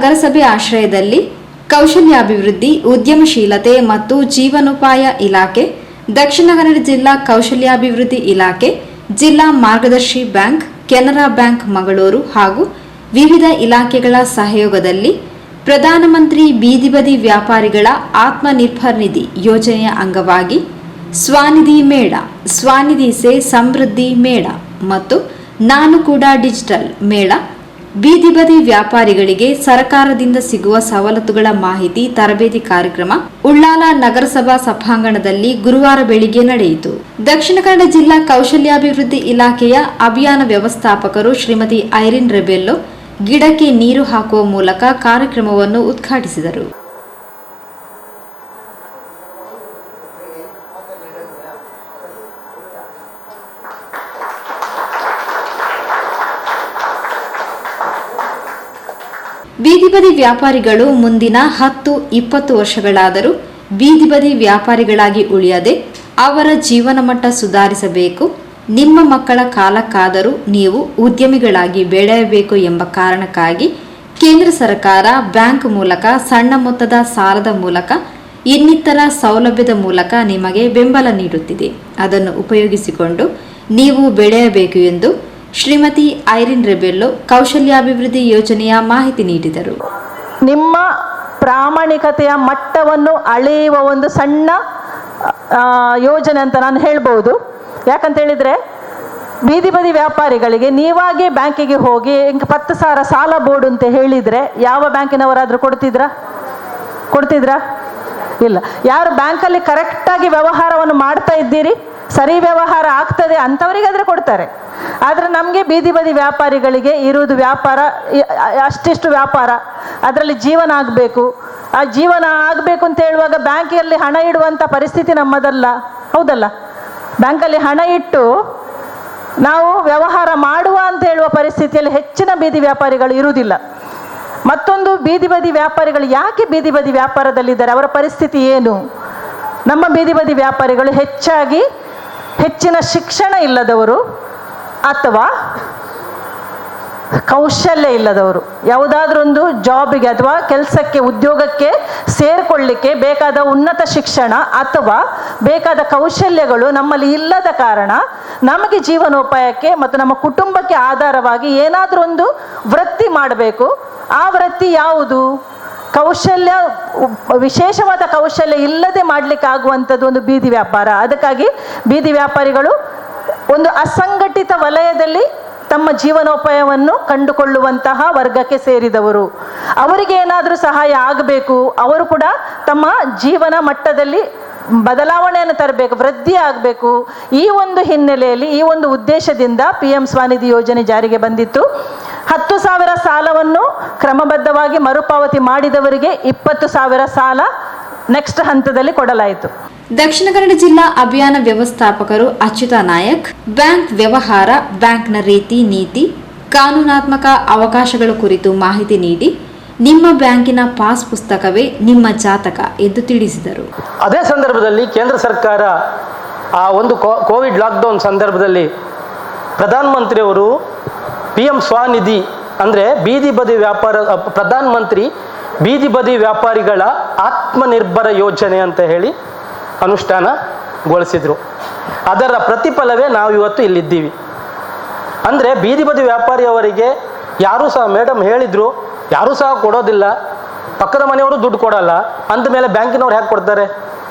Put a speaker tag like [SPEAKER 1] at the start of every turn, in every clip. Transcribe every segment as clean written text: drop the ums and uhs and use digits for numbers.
[SPEAKER 1] ನಗರಸಭೆ ಆಶ್ರಯದಲ್ಲಿ ಕೌಶಲ್ಯಾಭಿವೃದ್ಧಿ, ಉದ್ಯಮಶೀಲತೆ ಮತ್ತು ಜೀವನೋಪಾಯ ಇಲಾಖೆ, ದಕ್ಷಿಣ ಕನ್ನಡ ಜಿಲ್ಲಾ ಕೌಶಲ್ಯಾಭಿವೃದ್ಧಿ ಇಲಾಖೆ, ಜಿಲ್ಲಾ ಮಾರ್ಗದರ್ಶಿ ಬ್ಯಾಂಕ್, ಕೆನರಾ ಬ್ಯಾಂಕ್ ಮಂಗಳೂರು ಹಾಗೂ ವಿವಿಧ ಇಲಾಖೆಗಳ ಸಹಯೋಗದಲ್ಲಿ ಪ್ರಧಾನಮಂತ್ರಿ ಬೀದಿ ಬದಿ ವ್ಯಾಪಾರಿಗಳ ಆತ್ಮನಿರ್ಭರ್ ನಿಧಿ ಯೋಜನೆಯ ಅಂಗವಾಗಿ ಸ್ವಾನಿಧಿ ಮೇಳ, ಸ್ವಾನಿಧಿ ಸೇ ಸಮೃದ್ಧಿ ಮೇಳ ಮತ್ತು ನಾನು ಕೂಡ ಡಿಜಿಟಲ್ ಮೇಳ, ಬೀದಿ ಬದಿ ವ್ಯಾಪಾರಿಗಳಿಗೆ ಸರ್ಕಾರದಿಂದ ಸಿಗುವ ಸವಲತ್ತುಗಳ ಮಾಹಿತಿ ತರಬೇತಿ ಕಾರ್ಯಕ್ರಮ ಉಳ್ಳಾಲ ನಗರಸಭಾ ಸಭಾಂಗಣದಲ್ಲಿ ಗುರುವಾರ ಬೆಳಿಗ್ಗೆ ನಡೆಯಿತು. ದಕ್ಷಿಣ ಕನ್ನಡ ಜಿಲ್ಲಾ ಕೌಶಲ್ಯಾಭಿವೃದ್ಧಿ ಇಲಾಖೆಯ ಅಭಿಯಾನ ವ್ಯವಸ್ಥಾಪಕರು ಶ್ರೀಮತಿ ಐರಿನ್ ರೆಬೆಲ್ಲೋ ಗಿಡಕ್ಕೆ ನೀರು ಹಾಕುವ ಮೂಲಕ ಕಾರ್ಯಕ್ರಮವನ್ನು ಉದ್ಘಾಟಿಸಿದರು. ಬೀದಿ ಬದಿ ವ್ಯಾಪಾರಿಗಳು ಮುಂದಿನ 10-20 ವರ್ಷಗಳಾದರೂ ಬೀದಿ ಬದಿ ವ್ಯಾಪಾರಿಗಳಾಗಿ ಉಳಿಯದೆ ಅವರ ಜೀವನ ಮಟ್ಟ ಸುಧಾರಿಸಬೇಕು. ನಿಮ್ಮ ಮಕ್ಕಳ ಕಾಲಕ್ಕಾದರೂ ನೀವು ಉದ್ಯಮಿಗಳಾಗಿ ಬೆಳೆಯಬೇಕು ಎಂಬ ಕಾರಣಕ್ಕಾಗಿ ಕೇಂದ್ರ ಸರ್ಕಾರ ಬ್ಯಾಂಕ್ ಮೂಲಕ ಸಣ್ಣ ಮೊತ್ತದ ಸಾಲದ ಮೂಲಕ ಇನ್ನಿತರ ಸೌಲಭ್ಯದ ಮೂಲಕ ನಿಮಗೆ ಬೆಂಬಲ ನೀಡುತ್ತಿದೆ. ಅದನ್ನು ಉಪಯೋಗಿಸಿಕೊಂಡು ನೀವು ಬೆಳೆಯಬೇಕು ಎಂದು ಶ್ರೀಮತಿ ಐರಿನ್ ರೆಬೆಲ್ಲೋ ಕೌಶಲ್ಯಾಭಿವೃದ್ಧಿ ಯೋಜನೆಯ ಮಾಹಿತಿ ನೀಡಿದರು.
[SPEAKER 2] ನಿಮ್ಮ ಪ್ರಾಮಾಣಿಕತೆಯ ಮಟ್ಟವನ್ನು ಅಳೆಯುವ ಒಂದು ಸಣ್ಣ ಯೋಜನೆ ಅಂತ ನಾನು ಹೇಳ್ಬೋದು. ಯಾಕಂತ ಹೇಳಿದರೆ, ಬೀದಿ ಬದಿ ವ್ಯಾಪಾರಿಗಳಿಗೆ ನೀವಾಗೇ ಬ್ಯಾಂಕಿಗೆ ಹೋಗಿ 10,000 ಸಾಲ ಬೋರ್ಡು ಅಂತ ಹೇಳಿದರೆ ಯಾವ ಬ್ಯಾಂಕಿನವರಾದರೂ ಕೊಡ್ತಿದ್ರಾ? ಇಲ್ಲ. ಯಾರು ಬ್ಯಾಂಕಲ್ಲಿ ಕರೆಕ್ಟಾಗಿ ವ್ಯವಹಾರವನ್ನು ಮಾಡ್ತಾ ಇದ್ದೀರಿ, ಸರಿ ವ್ಯವಹಾರ ಆಗ್ತದೆ ಅಂಥವರಿಗಾದರೆ ಕೊಡ್ತಾರೆ. ಆದರೆ ನಮಗೆ ಬೀದಿ ಬದಿ ವ್ಯಾಪಾರಿಗಳಿಗೆ ಇರುವುದು ವ್ಯಾಪಾರ, ಅಷ್ಟಿಷ್ಟು ವ್ಯಾಪಾರ, ಅದರಲ್ಲಿ ಜೀವನ ಆಗಬೇಕು. ಆ ಜೀವನ ಆಗಬೇಕು ಅಂತ ಹೇಳುವಾಗ ಬ್ಯಾಂಕಲ್ಲಿ ಹಣ ಇಡುವಂಥ ಪರಿಸ್ಥಿತಿ ನಮ್ಮದಲ್ಲ, ಹೌದಲ್ಲ? ಬ್ಯಾಂಕಲ್ಲಿ ಹಣ ಇಟ್ಟು ನಾವು ವ್ಯವಹಾರ ಮಾಡುವ ಅಂತ ಹೇಳುವ ಪರಿಸ್ಥಿತಿಯಲ್ಲಿ ಹೆಚ್ಚಿನ ಬೀದಿ ವ್ಯಾಪಾರಿಗಳು ಇರುವುದಿಲ್ಲ. ಮತ್ತೊಂದು, ಬೀದಿ ಬದಿ ವ್ಯಾಪಾರಿಗಳು ಯಾಕೆ ಬೀದಿ ಬದಿ ವ್ಯಾಪಾರದಲ್ಲಿದ್ದಾರೆ, ಅವರ ಪರಿಸ್ಥಿತಿ ಏನು? ನಮ್ಮ ಬೀದಿ ಬದಿ ವ್ಯಾಪಾರಿಗಳು ಹೆಚ್ಚಿನ ಶಿಕ್ಷಣ ಇಲ್ಲದವರು ಅಥವಾ ಕೌಶಲ್ಯ ಇಲ್ಲದವರು. ಯಾವುದಾದ್ರೂ ಒಂದು ಜಾಬಿಗೆ ಅಥವಾ ಕೆಲಸಕ್ಕೆ, ಉದ್ಯೋಗಕ್ಕೆ ಸೇರಿಕೊಳ್ಳಿಕ್ಕೆ ಬೇಕಾದ ಉನ್ನತ ಶಿಕ್ಷಣ ಅಥವಾ ಬೇಕಾದ ಕೌಶಲ್ಯಗಳು ನಮ್ಮಲ್ಲಿ ಇಲ್ಲದ ಕಾರಣ ನಮಗೆ ಜೀವನೋಪಾಯಕ್ಕೆ ಮತ್ತು ನಮ್ಮ ಕುಟುಂಬಕ್ಕೆ ಆಧಾರವಾಗಿ ಏನಾದರೂ ಒಂದು ವೃತ್ತಿ ಮಾಡಬೇಕು. ಆ ವೃತ್ತಿ ಯಾವುದು? ಕೌಶಲ್ಯ, ವಿಶೇಷವಾದ ಕೌಶಲ್ಯ ಇಲ್ಲದೆ ಮಾಡಲಿಕ್ಕೆ ಆಗುವಂಥದ್ದು ಒಂದು ಬೀದಿ ವ್ಯಾಪಾರ. ಅದಕ್ಕಾಗಿ ಬೀದಿ ವ್ಯಾಪಾರಿಗಳು ಒಂದು ಅಸಂಘಟಿತ ವಲಯದಲ್ಲಿ ತಮ್ಮ ಜೀವನೋಪಾಯವನ್ನು ಕಂಡುಕೊಳ್ಳುವಂತಹ ವರ್ಗಕ್ಕೆ ಸೇರಿದವರು. ಅವರಿಗೆ ಏನಾದರೂ ಸಹಾಯ ಆಗಬೇಕು, ಅವರು ಕೂಡ ತಮ್ಮ ಜೀವನ ಮಟ್ಟದಲ್ಲಿ ಬದಲಾವಣೆಯನ್ನು ತರಬೇಕು, ವೃದ್ಧಿ ಆಗಬೇಕು. ಈ ಒಂದು ಹಿನ್ನೆಲೆಯಲ್ಲಿ, ಈ ಒಂದು ಉದ್ದೇಶದಿಂದ PM ಸ್ವಾನಿಧಿ ಯೋಜನೆ ಜಾರಿಗೆ ಬಂದಿತ್ತು. 10,000 ಸಾಲವನ್ನು ಕ್ರಮಬದ್ಧವಾಗಿ ಮರುಪಾವತಿ ಮಾಡಿದವರಿಗೆ 20,000 ಸಾಲ ನೆಕ್ಸ್ಟ್ ಹಂತದಲ್ಲಿ ಕೊಡಲಾಯಿತು.
[SPEAKER 1] ದಕ್ಷಿಣ ಕನ್ನಡ ಜಿಲ್ಲಾ ಅಭಿಯಾನ ವ್ಯವಸ್ಥಾಪಕರು ಅಚ್ಯುತ ನಾಯಕ್ ಬ್ಯಾಂಕ್ ವ್ಯವಹಾರ, ಬ್ಯಾಂಕ್ನ ರೀತಿ ನೀತಿ, ಕಾನೂನಾತ್ಮಕ ಅವಕಾಶಗಳ ಕುರಿತು ಮಾಹಿತಿ ನೀಡಿ ನಿಮ್ಮ ಬ್ಯಾಂಕಿನ ಪಾಸ್ ಪುಸ್ತಕವೇ ನಿಮ್ಮ ಜಾತಕ ಎಂದು ತಿಳಿಸಿದರು.
[SPEAKER 3] ಅದೇ ಸಂದರ್ಭದಲ್ಲಿ ಕೇಂದ್ರ ಸರ್ಕಾರ ಆ ಒಂದು ಕೋವಿಡ್ ಲಾಕ್ಡೌನ್ ಸಂದರ್ಭದಲ್ಲಿ ಪ್ರಧಾನಮಂತ್ರಿಯವರು PM ಸ್ವಾನಿಧಿ ಅಂದರೆ ಬೀದಿ ಬದಿ ವ್ಯಾಪಾರ, ಪ್ರಧಾನಮಂತ್ರಿ ಬೀದಿ ಬದಿ ವ್ಯಾಪಾರಿಗಳ ಆತ್ಮನಿರ್ಭರ ಯೋಜನೆ ಅಂತ ಹೇಳಿ ಅನುಷ್ಠಾನಗೊಳಿಸಿದರು. ಅದರ ಪ್ರತಿಫಲವೇ ನಾವು ಇವತ್ತು ಇಲ್ಲಿದ್ದೀವಿ. ಅಂದರೆ ಬೀದಿ ಬದಿ ವ್ಯಾಪಾರಿಯವರಿಗೆ ಯಾರೂ ಸಹ, ಮೇಡಮ್ ಹೇಳಿದರು, ಯಾರೂ ಸಹ ಕೊಡೋದಿಲ್ಲ, ಪಕ್ಕದ ಮನೆಯವರು ದುಡ್ಡು ಕೊಡಲ್ಲ ಅಂದಮೇಲೆ ಬ್ಯಾಂಕಿನವ್ರು ಹೇಗೆ ಕೊಡ್ತಾರೆ?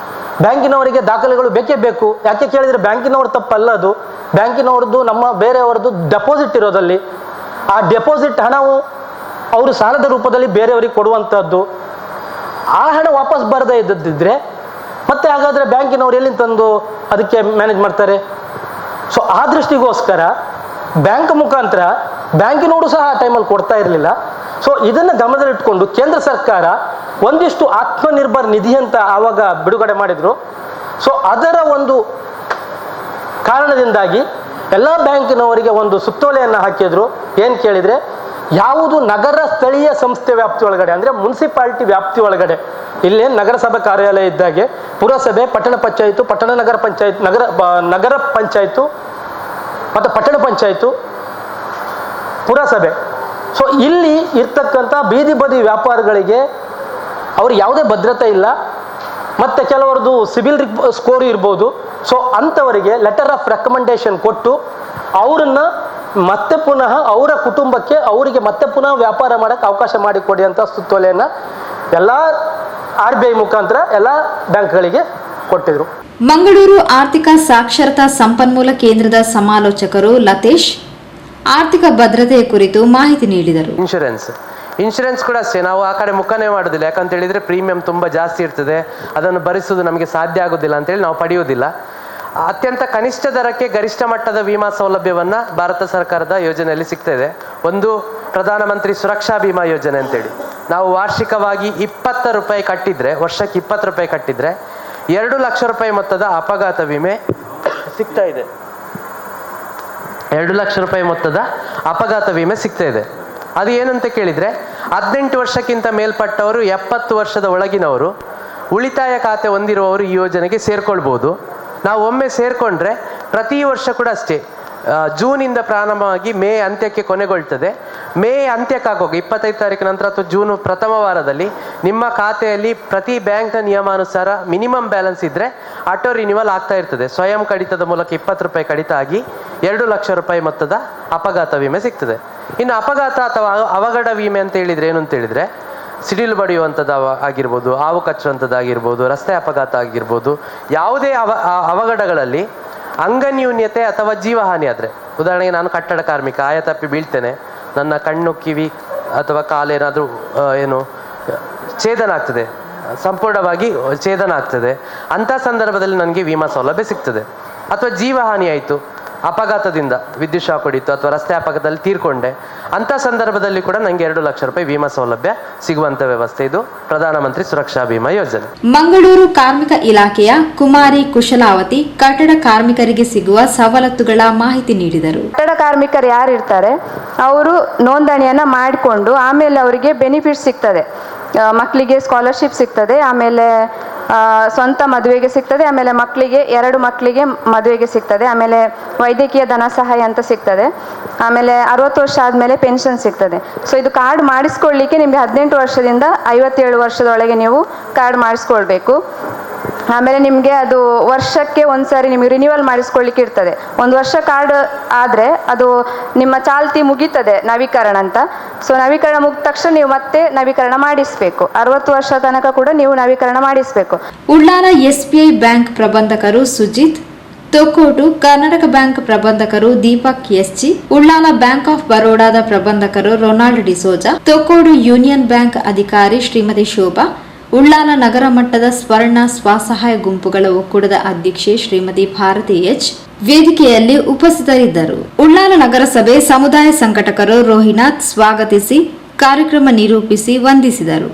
[SPEAKER 3] ಬ್ಯಾಂಕಿನವರಿಗೆ ದಾಖಲೆಗಳು ಬೇಕೇ ಬೇಕು. ಯಾಕೆ ಕೇಳಿದರೆ ಬ್ಯಾಂಕಿನವ್ರ ತಪ್ಪಲ್ಲ, ಅದು ಬ್ಯಾಂಕಿನವ್ರದ್ದು, ನಮ್ಮ ಬೇರೆಯವ್ರದ್ದು ಡೆಪಾಸಿಟ್ ಇರೋದಲ್ಲಿ ಆ ಡೆಪಾಸಿಟ್ ಹಣವು ಅವರು ಸಾಲದ ರೂಪದಲ್ಲಿ ಬೇರೆಯವರಿಗೆ ಕೊಡುವಂಥದ್ದು. ಆ ಹಣ ವಾಪಸ್ ಬರದೇ ಇದ್ದದ್ದಿದ್ರೆ ಮತ್ತೆ ಹಾಗಾದರೆ ಬ್ಯಾಂಕಿನವ್ರು ಎಲ್ಲಿಂದ ತಂದು ಅದಕ್ಕೆ ಮ್ಯಾನೇಜ್ ಮಾಡ್ತಾರೆ? ಸೊ ಆ ದೃಷ್ಟಿಗೋಸ್ಕರ ಬ್ಯಾಂಕ್ ಮುಖಾಂತರ ಬ್ಯಾಂಕಿನವರು ಸಹ ಆ ಟೈಮಲ್ಲಿ ಕೊಡ್ತಾ ಇರಲಿಲ್ಲ. ಸೊ ಇದನ್ನು ಗಮನದಲ್ಲಿಟ್ಕೊಂಡು ಕೇಂದ್ರ ಸರ್ಕಾರ ಒಂದಿಷ್ಟು ಆತ್ಮನಿರ್ಭರ್ ನಿಧಿ ಅಂತ ಆವಾಗ ಬಿಡುಗಡೆ ಮಾಡಿದರು. ಸೊ ಅದರ ಒಂದು ಕಾರಣದಿಂದಾಗಿ ಎಲ್ಲ ಬ್ಯಾಂಕಿನವರಿಗೆ ಒಂದು ಸುತ್ತೋಲೆಯನ್ನು ಹಾಕಿದ್ರು. ಏನು ಕೇಳಿದರೆ, ಯಾವುದು ನಗರ ಸ್ಥಳೀಯ ಸಂಸ್ಥೆ ವ್ಯಾಪ್ತಿ ಒಳಗಡೆ, ಅಂದರೆ ಮುನ್ಸಿಪಾಲಿಟಿ ವ್ಯಾಪ್ತಿ ಒಳಗಡೆ, ಇಲ್ಲೇನು ನಗರಸಭೆ ಕಾರ್ಯಾಲಯ ಇದ್ದಾಗೆ ಪುರಸಭೆ, ಪಟ್ಟಣ ಪಂಚಾಯಿತು, ಪಟ್ಟಣ ನಗರ ಪಂಚಾಯತ್, ನಗರ ಪಂಚಾಯಿತು ಮತ್ತು ಪಟ್ಟಣ ಪಂಚಾಯಿತು, ಪುರಸಭೆ ಸೊ ಇಲ್ಲಿ ಇರ್ತಕ್ಕಂಥ ಬೀದಿ ಬದಿ ವ್ಯಾಪಾರಿಗಳಿಗೆ ಅವ್ರಿಗೆ ಯಾವುದೇ ಭದ್ರತೆ ಇಲ್ಲ, ಮತ್ತು ಕೆಲವರದು ಸಿಬಿಲ್ ಸ್ಕೋರ್ ಇರ್ಬೋದು. ಸೊ ಅಂಥವರಿಗೆ ಲೆಟರ್ ಆಫ್ ರೆಕಮೆಂಡೇಶನ್ ಕೊಟ್ಟು ಅವರನ್ನು ಮತ್ತೆ ಪುನಃ ಅವರ ಕುಟುಂಬಕ್ಕೆ ಅವರಿಗೆ ಮತ್ತೆ ಪುನಃ ವ್ಯಾಪಾರ ಮಾಡೋಕ್ಕೆ ಅವಕಾಶ ಮಾಡಿಕೊಡಿ ಅಂತ ಸುತ್ತೋಲೆಯನ್ನು ಎಲ್ಲ RBI ಮುಖಾಂತರ ಎಲ್ಲ ಬ್ಯಾಂಕ್ಗಳಿಗೆ ಕೊಟ್ಟಿದ್ರು.
[SPEAKER 1] ಮಂಗಳೂರು ಆರ್ಥಿಕ ಸಾಕ್ಷರತಾ ಸಂಪನ್ಮೂಲ ಕೇಂದ್ರದ ಸಮಾಲೋಚಕರು ಲತೇಶ್ ಆರ್ಥಿಕ ಭದ್ರತೆಯ ಕುರಿತು ಮಾಹಿತಿ ನೀಡಿದರು.
[SPEAKER 4] ಇನ್ಶೂರೆನ್ಸ್ ಕೂಡ ಅಷ್ಟೇ, ನಾವು ಆ ಕಡೆ ಮುಖನೇ ಮಾಡೋದಿಲ್ಲ. ಯಾಕಂತ ಹೇಳಿದರೆ ಪ್ರೀಮಿಯಂ ತುಂಬ ಜಾಸ್ತಿ ಇರ್ತದೆ, ಅದನ್ನು ಭರಿಸುವುದು ನಮಗೆ ಸಾಧ್ಯ ಆಗೋದಿಲ್ಲ ಅಂತೇಳಿ ನಾವು ಪಡೆಯೋದಿಲ್ಲ. ಅತ್ಯಂತ ಕನಿಷ್ಠ ದರಕ್ಕೆ ಗರಿಷ್ಠ ಮಟ್ಟದ ವಿಮಾ ಸೌಲಭ್ಯವನ್ನು ಭಾರತ ಸರ್ಕಾರದ ಯೋಜನೆಯಲ್ಲಿ ಸಿಗ್ತಾ ಇದೆ. ಒಂದು ಪ್ರಧಾನಮಂತ್ರಿ ಸುರಕ್ಷಾ ಬಿಮಾ ಯೋಜನೆ ಅಂತೇಳಿ ನಾವು ವಾರ್ಷಿಕವಾಗಿ 20 ರೂಪಾಯಿ ಕಟ್ಟಿದರೆ, ವರ್ಷಕ್ಕೆ 20 ರೂಪಾಯಿ ಕಟ್ಟಿದರೆ 2 ಲಕ್ಷ ರೂಪಾಯಿ ಮೊತ್ತದ ಅಪಘಾತ ವಿಮೆ ಸಿಗ್ತಾ ಇದೆ. 2 ಲಕ್ಷ ರೂಪಾಯಿ ಮೊತ್ತದ ಅಪಘಾತ ವಿಮೆ ಸಿಗ್ತಾ ಇದೆ. ಅದು ಏನಂತ ಕೇಳಿದರೆ 18 ವರ್ಷಕ್ಕಿಂತ ಮೇಲ್ಪಟ್ಟವರು, 70 ವರ್ಷದ ಒಳಗಿನವರು, ಉಳಿತಾಯ ಖಾತೆ ಹೊಂದಿರುವವರು ಈ ಯೋಜನೆಗೆ ಸೇರ್ಕೊಳ್ಬೋದು. ನಾವು ಒಮ್ಮೆ ಸೇರಿಕೊಂಡ್ರೆ ಪ್ರತಿ ವರ್ಷ ಕೂಡ ಅಷ್ಟೇ, ಜೂನಿಂದ ಪ್ರಾರಂಭವಾಗಿ ಮೇ ಅಂತ್ಯಕ್ಕೆ ಕೊನೆಗೊಳ್ತದೆ. ಮೇ ಅಂತ್ಯಕ್ಕಾಗುವಾಗ 25 ತಾರೀಕು ನಂತರ ಅಥವಾ ಜೂನ್ ಪ್ರಥಮ ವಾರದಲ್ಲಿ ನಿಮ್ಮ ಖಾತೆಯಲ್ಲಿ ಪ್ರತಿ ಬ್ಯಾಂಕ್ನ ನಿಯಮಾನುಸಾರ ಮಿನಿಮಮ್ ಬ್ಯಾಲೆನ್ಸ್ ಇದ್ದರೆ ಆಟೋ ರಿನ್ಯೂವಲ್ ಆಗ್ತಾ ಇರ್ತದೆ. ಸ್ವಯಂ ಕಡಿತದ ಮೂಲಕ 20 ರೂಪಾಯಿ ಕಡಿತ ಆಗಿ 2 ಲಕ್ಷ ರೂಪಾಯಿ ಮೊತ್ತದ ಅಪಘಾತ ವಿಮೆ ಸಿಗ್ತದೆ. ಇನ್ನು ಅಪಘಾತ ಅಥವಾ ಅವಘಡ ವಿಮೆ ಅಂತ ಹೇಳಿದರೆ ಏನು ಅಂತ ಹೇಳಿದರೆ, ಸಿಡಿಲು ಬಡಿಯುವಂಥದ್ದು ಆಗಿರ್ಬೋದು, ಹಾವು ಕಚ್ಚುವಂಥದ್ದಾಗಿರ್ಬೋದು, ರಸ್ತೆ ಅಪಘಾತ ಆಗಿರ್ಬೋದು, ಯಾವುದೇ ಅವಘಡಗಳಲ್ಲಿ ಅಂಗನ್ಯೂನ್ಯತೆ ಅಥವಾ ಜೀವಹಾನಿ ಆದರೆ, ಉದಾಹರಣೆಗೆ ನಾನು ಕಟ್ಟಡ ಕಾರ್ಮಿಕ, ಆಯತಪ್ಪಿ ಬೀಳ್ತೇನೆ, ನನ್ನ ಕಣ್ಣು ಕಿವಿ ಅಥವಾ ಕಾಲೇನಾದರೂ ಛೇದನ ಆಗ್ತದೆ, ಸಂಪೂರ್ಣವಾಗಿ ಛೇದನ ಆಗ್ತದೆ, ಅಂಥ ಸಂದರ್ಭದಲ್ಲಿ ನನಗೆ ವಿಮಾ ಸೌಲಭ್ಯ ಸಿಗ್ತದೆ. ಅಥವಾ ಜೀವಹಾನಿ ಆಯಿತು, ಅಪಘಾತದಿಂದ ವಿದ್ಯುತ್ ಶಾಕ್ ಹೊಡಿತು ಅಥವಾ ರಸ್ತೆ ಅಪಘಾತದಲ್ಲಿ ತೀರ್ಕೊಂಡೆ, ಅಂಥ ಸಂದರ್ಭದಲ್ಲಿ ಕೂಡ ನನಗೆ 2 ಲಕ್ಷ ರೂಪಾಯಿ ವಿಮಾ ಸೌಲಭ್ಯ ಸಿಗುವಂಥ ವ್ಯವಸ್ಥೆ ಇದು ಪ್ರಧಾನಮಂತ್ರಿ ಸುರಕ್ಷಾ ಬಿಮಾ ಯೋಜನೆ.
[SPEAKER 1] ಮಂಗಳೂರು ಕಾರ್ಮಿಕ ಇಲಾಖೆಯ ಕುಮಾರಿ ಕುಶಲಾವತಿ ಕಟ್ಟಡ ಕಾರ್ಮಿಕರಿಗೆ ಸಿಗುವ ಸವಲತ್ತುಗಳ ಮಾಹಿತಿ ನೀಡಿದರು.
[SPEAKER 5] ಕಟ್ಟಡ ಕಾರ್ಮಿಕರು ಯಾರು ಇರ್ತಾರೆ ಅವರು ನೋಂದಣಿಯನ್ನು ಮಾಡಿಕೊಂಡು ಆಮೇಲೆ ಅವರಿಗೆ ಬೆನಿಫಿಟ್ ಸಿಗ್ತದೆ. ಮಕ್ಕಳಿಗೆ ಸ್ಕಾಲರ್ಶಿಪ್ ಸಿಗ್ತದೆ, ಆಮೇಲೆ ಸ್ವಂತ ಮದುವೆಗೆ ಸಿಗ್ತದೆ, ಆಮೇಲೆ ಮಕ್ಕಳಿಗೆ 2 ಮಕ್ಕಳಿಗೆ ಮದುವೆಗೆ ಸಿಗ್ತದೆ, ಆಮೇಲೆ ವೈದ್ಯಕೀಯ ಧನ ಸಹಾಯ ಅಂತ ಸಿಗ್ತದೆ, ಆಮೇಲೆ 60 ವರ್ಷ ಆದಮೇಲೆ ಪೆನ್ಷನ್ ಸಿಗ್ತದೆ. ಸೊ ಇದು ಕಾರ್ಡ್ ಮಾಡಿಸ್ಕೊಳ್ಳಿಕ್ಕೆ ನಿಮಗೆ 18 ವರ್ಷದಿಂದ 57 ವರ್ಷದೊಳಗೆ ನೀವು ಕಾರ್ಡ್ ಮಾಡಿಸ್ಕೊಳ್ಬೇಕು. ಆಮೇಲೆ ನಿಮಗೆ ಅದು ವರ್ಷಕ್ಕೆ ಒಂದ್ಸಾರಿ ನಿಮಗೆ ರಿನ್ಯೂವಲ್ ಮಾಡಿಸ್ಕೊಳ್ಳಿಕ್ಕೆ ಇರ್ತದೆ. 1 ವರ್ಷ ಕಾರ್ಡ್ ಆದರೆ ಅದು ನಿಮ್ಮ ಚಾಲ್ತಿ ಮುಗೀತದೆ ನವೀಕರಣ ಅಂತ. ಸೊ ನವೀಕರಣ ಮುಗಿದ ತಕ್ಷಣ ನೀವು ಮತ್ತೆ ನವೀಕರಣ ಮಾಡಿಸಬೇಕು. 60 ವರ್ಷ ತನಕ ಕೂಡ ನೀವು ನವೀಕರಣ ಮಾಡಿಸಬೇಕು.
[SPEAKER 1] ಉಳ್ಳಾಲ SBI ಬ್ಯಾಂಕ್ ಪ್ರಬಂಧಕರು ಸುಜಿತ್, ತೊಕ್ಕೋಟು ಕರ್ನಾಟಕ ಬ್ಯಾಂಕ್ ಪ್ರಬಂಧಕರು Deepak SG, Ullal bank of ಬರೋಡಾದ ಪ್ರಬಂಧಕರು ರೊನಾಲ್ಡ್ ಡಿಸೋಜಾ, ತೊಕ್ಕೋಡು ಯೂನಿಯನ್ ಬ್ಯಾಂಕ್ ಅಧಿಕಾರಿ ಶ್ರೀಮತಿ ಶೋಭಾ, ಉಳ್ಳಾಲ ನಗರ ಮಟ್ಟದ ಸ್ವರ್ಣ ಸ್ವಸಹಾಯ ಗುಂಪುಗಳ ಒಕ್ಕೂಟದ ಅಧ್ಯಕ್ಷೆ ಶ್ರೀಮತಿ ಭಾರತಿ H ವೇದಿಕೆಯಲ್ಲಿ ಉಪಸ್ಥಿತರಿದ್ದರು. ಉಳ್ಳಾಲ ನಗರಸಭೆ ಸಮುದಾಯ ಸಂಘಟಕರು ರೋಹಿನಾಥ್ ಸ್ವಾಗತಿಸಿ ಕಾರ್ಯಕ್ರಮ ನಿರೂಪಿಸಿ ವಂದಿಸಿದರು.